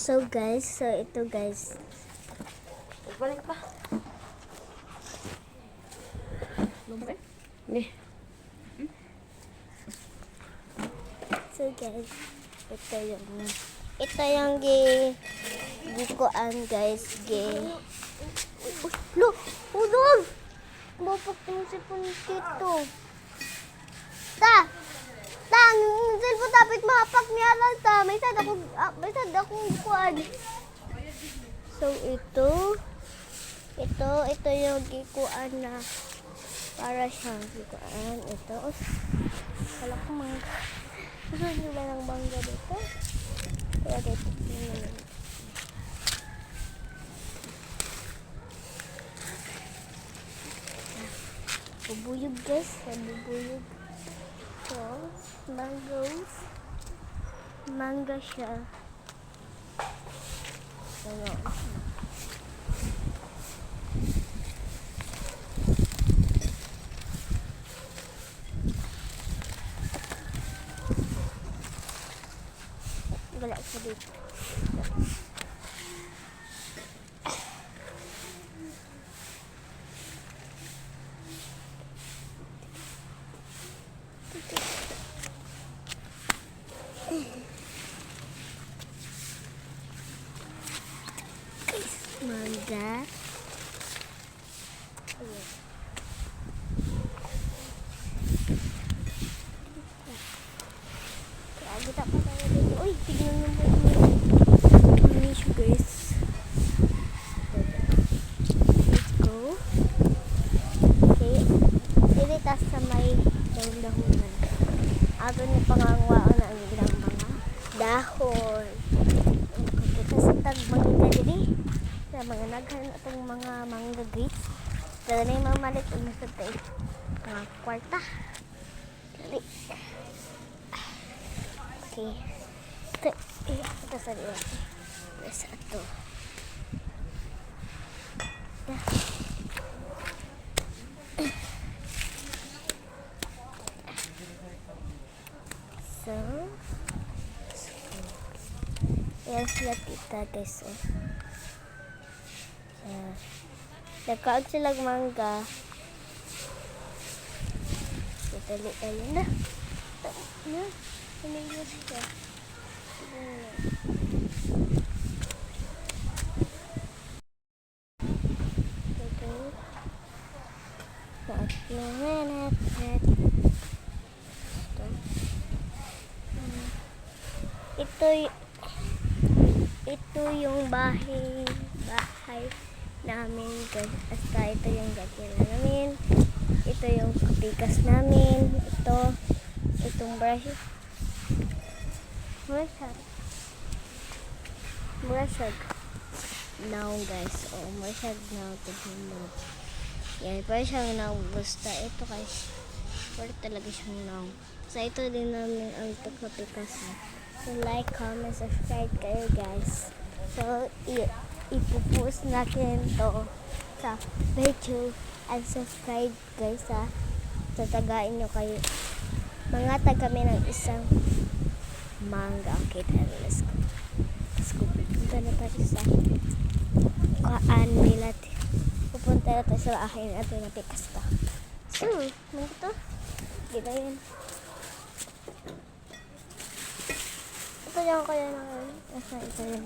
So ito guys. Balik pa. Lumpe? Hindi. So guys, ito yung gikuan guys, Look, udol! Bapak yung sipon kito. Ang cellphone tapit mahapak niya lang ta. May sad akong gikuan. So ito yung gikuan na para siyang gikuan. Ito. Wala ko mangga. Gusto nyo ba ng mangga dito? Kaya dito. Bubuyog guys. Bubuyog. So, mangga siya. Ano? Wala siya dito. Mangga. Kaya kita pa tayo dito. Uy, tignan mo po ini guys. Let's go. Okay. Dito tayo sa may dahunan. Ato ni pangangwaan na ang ilang mga dahon. Kita sa tagmangga dito. Sa mga naghan atong mga mangga grapes. Dala na yung mamalit ang masabay. Mga kwarta. Dali. Okay. Ito sa liwa. Nasa ito. So, yan sila tita guys. Nagkaag sila mangga. Dali tayo na. Pinigil siya. Ito yung bahay namin guys. Basta ito yung gagawin namin. Ito yung kapikas namin. Itong brush. Murasag. Now guys. Murasag now. Yan. Parang siyang now. Basta ito guys. Parang talaga siyang now. So ito din namin ang kapikas. So like, comment, subscribe kayo guys. So ipupost natin to sa YouTube and subscribe guys sa tatagain nyo kayo. Mga tag kami ng isang mangga. Okay, tara, let's go. Punta na tayo sa kuhaan nila. Pupunta na tayo sa akin at napikas pa. So, mga ito. Gita yun. Ito yung kaya na ito yun.